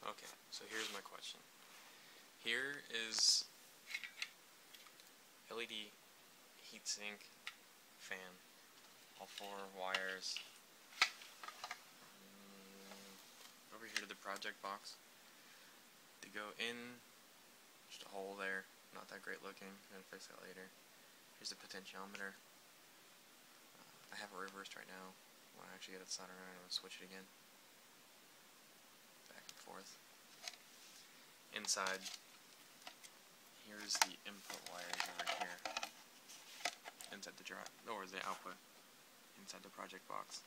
Okay, so here's my question. Here is LED heatsink fan, all 4 wires. Over here to the project box. They go in, just a hole there, not that great looking, I'm going to fix that later. Here's the potentiometer. I have it reversed right now. When I actually get it soldered around, I'm going to switch it again. Back and forth. Inside, here's the input wires over here. Inside the the output. Inside the project box.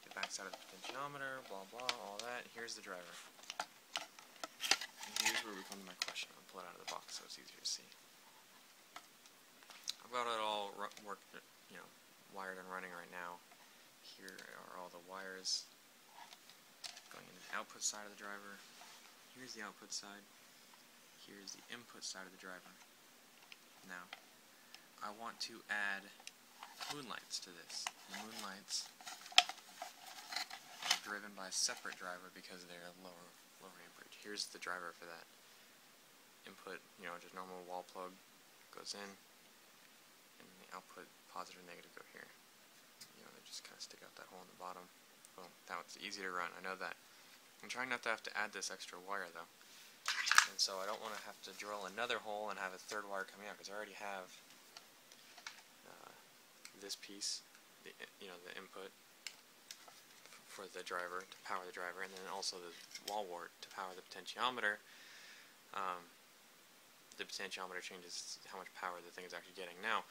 The back side of the potentiometer, blah blah, all that. Here's the driver. And here's where we come to my question. I'll pull it out of the box so it's easier to see. I've got it all wired and running right now. Here are all the wires going into the output side of the driver. Here's the output side. Here's the input side of the driver. Now, I want to add moonlights to this. The moonlights are driven by a separate driver because they're lower amperage. Here's the driver for that. Input, just normal wall plug goes in, and the output positive and negative go here. They just kind of stick out that hole in the bottom. Boom. Now it's easy to run. I know that. I'm trying not to have to add this extra wire though, and so I don't want to have to drill another hole and have a third wire coming out because I already have this piece, the input for the driver to power the driver, and then also the wall wart to power the potentiometer. The potentiometer changes how much power the thing is actually getting. Now,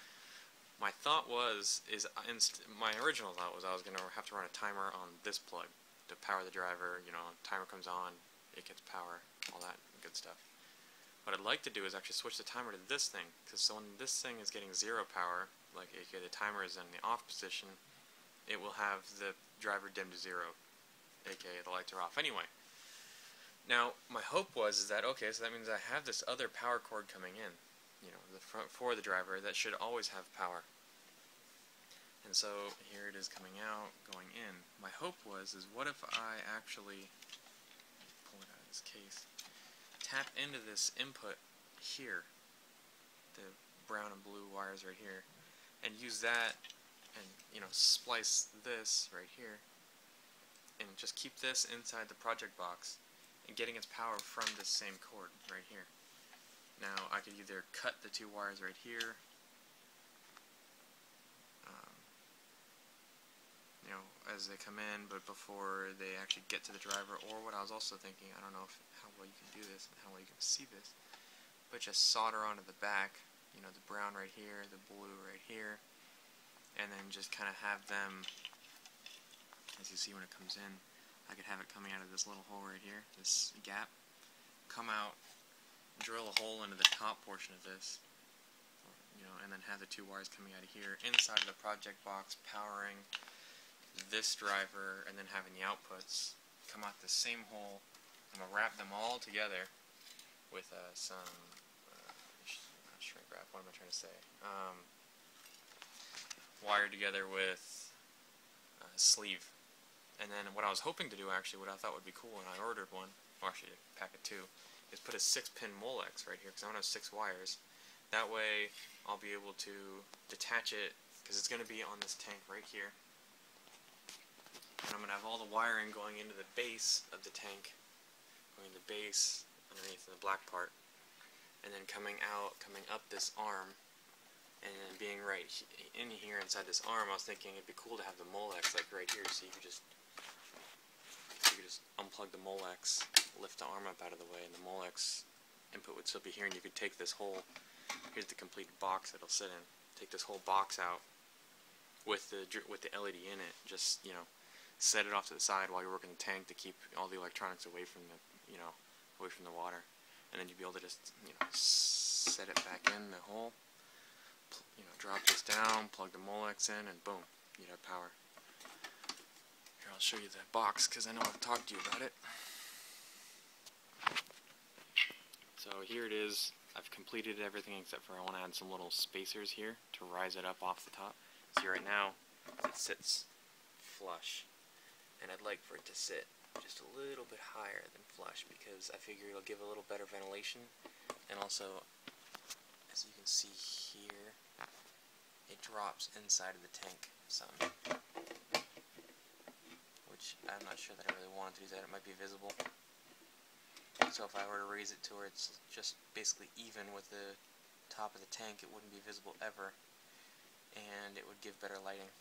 my thought my original thought was I was going to have to run a timer on this plug to power the driver. Timer comes on, it gets power, all that good stuff. What I'd like to do is actually switch the timer to this thing, because when this thing is getting 0 power, like aka the timer is in the off position, it will have the driver dim to 0, aka the lights are off anyway. Now, my hope was that, okay, so that means I have this other power cord coming in, the front for the driver that should always have power. And so here it is coming out, going in. My hope is what if I actually pull it out of this case, tap into this input here, the brown and blue wires right here, and use that and splice this right here and just keep this inside the project box and getting its power from this same cord right here. Now I could either cut the 2 wires right here, as they come in, but before they actually get to the driver, or what I was also thinking, I don't know how well you can do this and how well you can see this, but just solder onto the back, the brown right here, the blue right here, and then just kind of have them, as you see when it comes in, I could have it coming out of this little hole right here, this gap, come out, drill a hole into the top portion of this, and then have the 2 wires coming out of here, inside of the project box, powering this driver, and then having the outputs come out the same hole. I'm going to wrap them all together with some not shrink wrap, what am I trying to say? Wired together with sleeve. And then what I was hoping to do, actually, what I thought would be cool, and I ordered one, or actually a pack of 2, is put a 6-pin Molex right here, because I want to have 6 wires. That way I'll be able to detach it, because it's going to be on this tank right here. And I'm going to have all the wiring going into the base of the tank, going to the base underneath the black part, and then coming up this arm, and then being right in here inside this arm. I was thinking it'd be cool to have the Molex like right here, so you could just unplug the Molex, lift the arm up out of the way, and the Molex input would still be here, and you could take this whole, here's the complete box it'll sit in, take this whole box out with the LED in it, just set it off to the side while you're working the tank to keep all the electronics away from the away from the water, and then you'd be able to just set it back in the hole, drop this down, plug the Molex in, and boom, you'd have power. Here, I'll show you the box because I know I've talked to you about it. So here it is. I've completed everything except for I want to add some little spacers here to rise it up off the top. See right now it sits flush, and I'd like for it to sit just a little bit higher than flush because I figure it'll give a little better ventilation, and also, as you can see here, it drops inside of the tank some, which I'm not sure that I really wanted to do that. It might be visible. So if I were to raise it to where it's just basically even with the top of the tank, it wouldn't be visible ever, and it would give better lighting.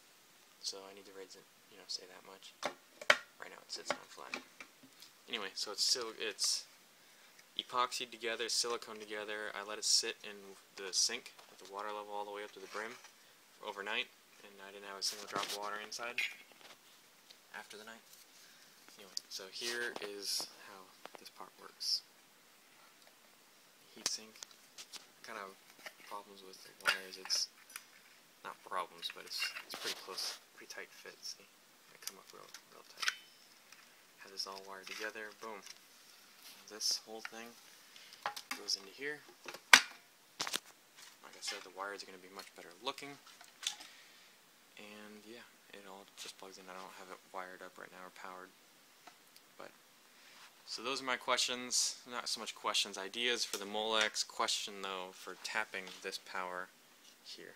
So I need to raise it, say that much. Right now it sits on flat. Anyway, so it's epoxied together, silicone together. I let it sit in the sink with the water level all the way up to the brim overnight, and I didn't have a single drop of water inside after the night. Anyway, so here is how this part works. Heatsink. Kind of problems with the wires. It's not problems, but it's pretty close, pretty tight fit. See, they come up real tight. Have this all wired together. Boom. This whole thing goes into here. Like I said, the wires are going to be much better looking. And yeah, it all just plugs in. I don't have it wired up right now or powered. But so those are my questions. Not so much questions, ideas for the Molex. Question though for tapping this power here.